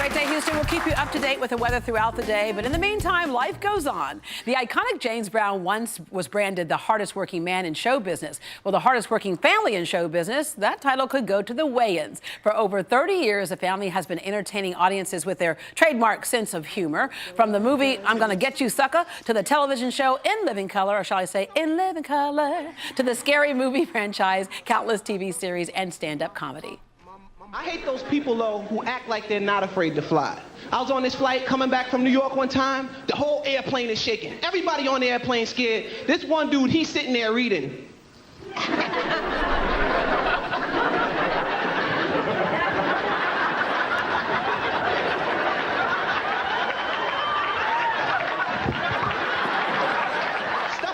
right day, Houston. We'll keep you up to date with the weather throughout the day. But in the meantime, life goes on. The iconic James Brown once was branded the hardest working man in show business. Well, the hardest working family in show business, that title could go to the Wayans. For over 30 years, the family has been entertaining audiences with their trademark sense of humor. From the movie I'm Gonna Get You, Sucker, to the television show In Living Color, or shall I say In Living Color, to the Scary Movie franchise, countless TV series, and stand-up comedy. I hate those people, though, who act like they're not afraid to fly. I was on this flight coming back from New York one time. The whole airplane is shaking. Everybody on the airplane scared. This one dude, he's sitting there reading. Stuff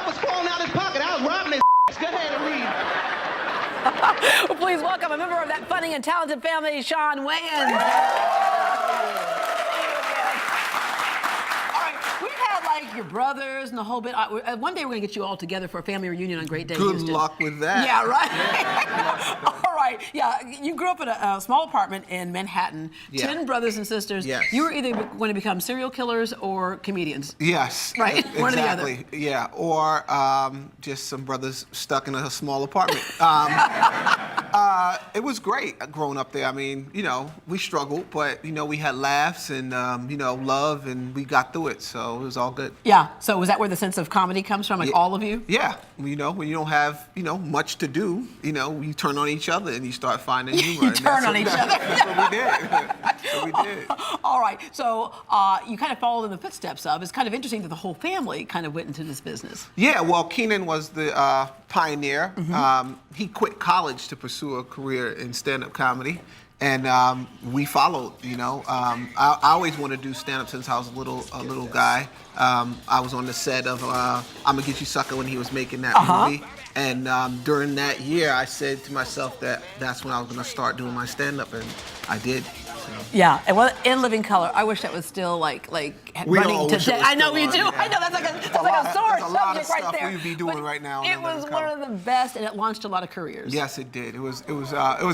was falling out of his pocket. I was robbing his Go ahead and read. Well, please welcome a member of that funny and talented family, Shawn Wayans. All right, we've had like your brothers and the whole bit. One day we're gonna get you all together for a family reunion on Great Day, Houston. Good luck with that. Yeah, right. All right. Yeah, you grew up in a small apartment in Manhattan. Yeah. 10 brothers and sisters. Yes. You were either going to become serial killers or comedians. Yes. Right. Exactly. One or the other. Yeah. Or just some brothers stuck in a small apartment. It was great growing up there. I mean, you know, we struggled, but, you know, we had laughs and, you know, love, and we got through it. So it was all good. Yeah. So was that where the sense of comedy comes from, like all of you? Yeah. You know, when you don't have, you know, much to do, you know, you turn on each other and you start finding humor. You turn on each other. That's what we did. That's what we did. All right. So you kind of followed in the footsteps of. It's kind of interesting that the whole family kind of went into this business. Yeah. Well, Keenan was the pioneer. Mm-hmm. He quit college to pursue a career in stand-up comedy, and we followed. You know, I always wanted to do stand-up since I was a little guy. I was on the set of I'm Gonna Get You, Sucker when he was making that movie, and during that year, I said to myself that that's when I was gonna start doing my stand-up, and I did. So. Yeah, and well, In Living Color, I wish that was still like running today. I know we do. Yeah. I know that's like a sore subject right there. We'd be doing right now. It was one of the best, and it launched a lot of careers. Yes, it did. It was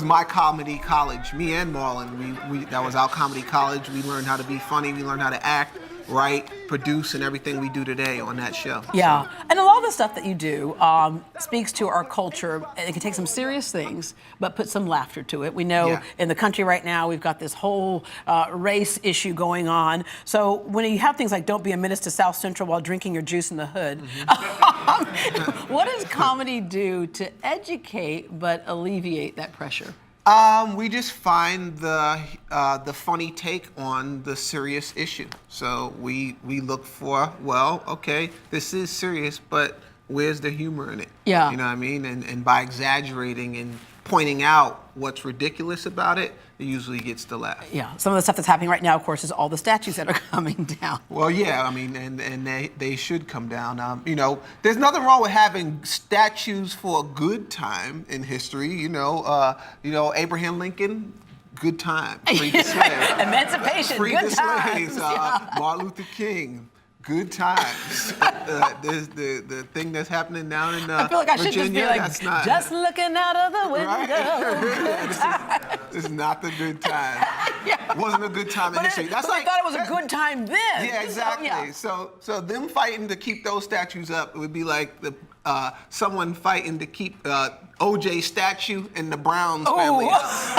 my comedy college. Me and Marlon, that was our comedy college. We learned how to be funny. We learned how to act, write, produce, and everything we do today on that show. Yeah, and a lot of the stuff that you do speaks to our culture. It can take some serious things, but put some laughter to it. We know in the country right now, we've got this whole race issue going on. So when you have things like "Don't be a menace to South Central while drinking your juice in the hood," what does comedy do to educate but alleviate that pressure? We just find the funny take on the serious issue. So we look for, well, okay, this is serious, but where's the humor in it? Yeah. You know what I mean? And by exaggerating and pointing out what's ridiculous about it, it usually gets the laugh. Yeah. Some of the stuff that's happening right now, of course, is all the statues that are coming down. Well, yeah, I mean, and they should come down. You know, there's nothing wrong with having statues for a good time in history. You know, Abraham Lincoln, good time. Free the slaves. Emancipation, Free good the times. slaves. Martin Luther King. Good times. There's the thing that's happening down in I feel like I should Virginia, just be like, just looking out of the window. Right? This is not the good time. It wasn't a good time in history. That's like, I thought it was a good time then. Yeah, exactly. So them fighting to keep those statues up, it would be like someone fighting to keep OJ statue in the Browns family house.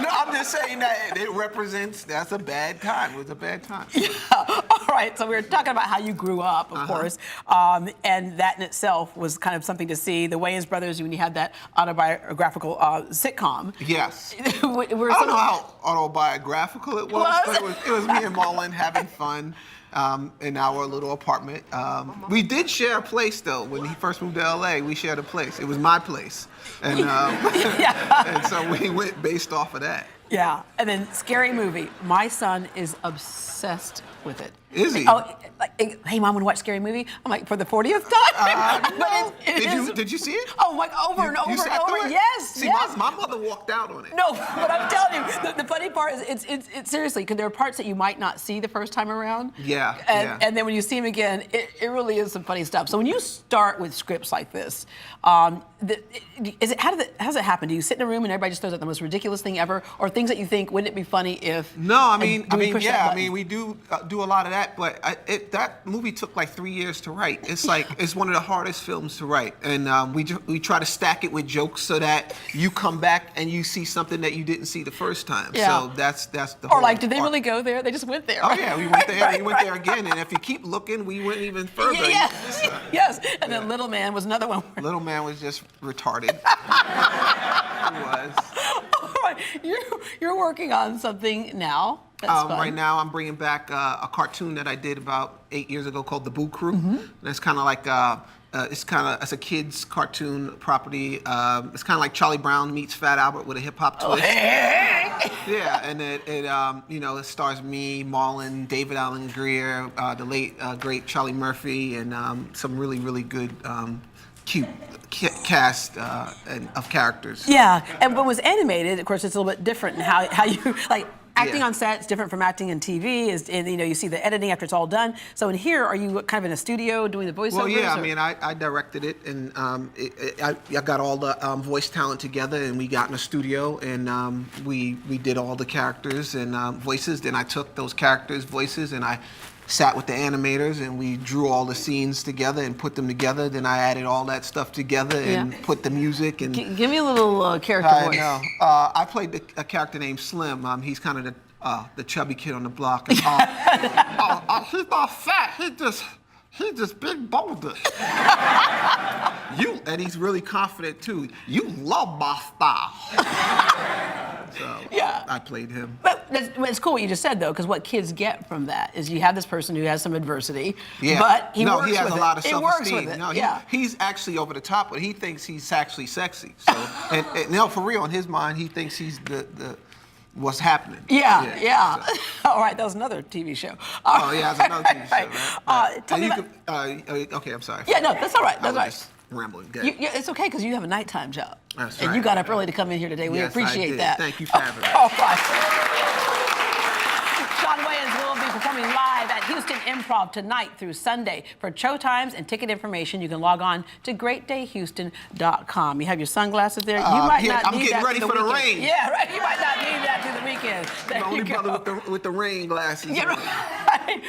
No, I'm just saying that it represents, that's a bad time. It was a bad time. Yeah. All right, so we were talking about how you grew up, of course, and that in itself was kind of something to see. The Wayans brothers, when you had that autobiographical sitcom. Yes. I don't know how autobiographical it was, but it was me and Marlon having fun. In our little apartment. We did share a place, though. When he first moved to LA, we shared a place. It was my place. And, and so we went based off of that. Yeah, and then Scary Movie. My son is obsessed with it. Is he? Oh, like, hey, Mom, want to watch Scary Movie? I'm like, for the 40th time? No. Did you see it? Oh, like over and over and over. Yes, See, yes. my mother walked out on it. No, but I'm telling you, the funny part is, it's seriously, because there are parts that you might not see the first time around. Yeah. Yeah, And then when you see him again, it really is some funny stuff. So when you start with scripts like this, how does it happen? Do you sit in a room and everybody just throws out the most ridiculous thing ever, or things that you think, wouldn't it be funny if? No, I mean, we do a lot of that, but that movie took like 3 years to write. It's like it's one of the hardest films to write, and we try to stack it with jokes so that you come back and you see something that you didn't see the first time. Yeah. So that's the. Or like, did they really go there? They just went there. Oh yeah, we went there. We went there again, and if you keep looking, we went even further. Yes. And then Little Man was another one. Little Man was just retarded. He was. All right, you're working on something now. That's fun. Right now, I'm bringing back a cartoon that I did about 8 years ago called The Boo Crew. And it's kind of like it's a kid's cartoon property. It's kind of like Charlie Brown meets Fat Albert with a hip hop twist. Yeah, and it stars me, Marlon, David Allen Greer, the late great Charlie Murphy, and some really, really good cute cast of characters. Yeah, and what was animated, of course, it's a little bit different in how you like. Acting on set is different from acting in TV. You see the editing after it's all done. So in here, are you kind of in a studio doing the voiceovers? Well, yeah. I mean, I directed it, and I got all the voice talent together, and we got in a studio, and we did all the characters and voices. Then I took those characters' voices, and I sat with the animators, and we drew all the scenes together and put them together. Then I added all that stuff together and put the music and. Give me a little character voice. I know. I played a character named Slim. He's kind of the chubby kid on the block. And, he's not fat. He's just big boulders. And he's really confident too. You love my style. So yeah. I played him. But it's cool what you just said, though, because what kids get from that is you have this person who has some adversity, yeah. but he has with a lot of it. self-esteem. He works with it. No, yeah. He's actually over the top, but he thinks he's actually sexy. So, and no, for real, in his mind, he thinks he's the what's happening. Yeah. So. All right, that was another TV show. Oh, yeah, that's another TV show, right? Tell me about... Okay, I'm sorry. Yeah, no, that's all right. That's all right. Just rambling. It's okay, because you have a nighttime job. That's and right. you got up early to come in here today. We appreciate I did. that. Thank you for having me. All right. Shawn Wayans will be performing live at Houston Improv tonight through Sunday. For showtimes and ticket information, you can log on to greatdayhouston.com. You have your sunglasses there. You might not I'm need getting that ready through for the the weekend. rain. Yeah, right. You might not need that through the weekend. The only brother with the rain glasses. Yeah, right.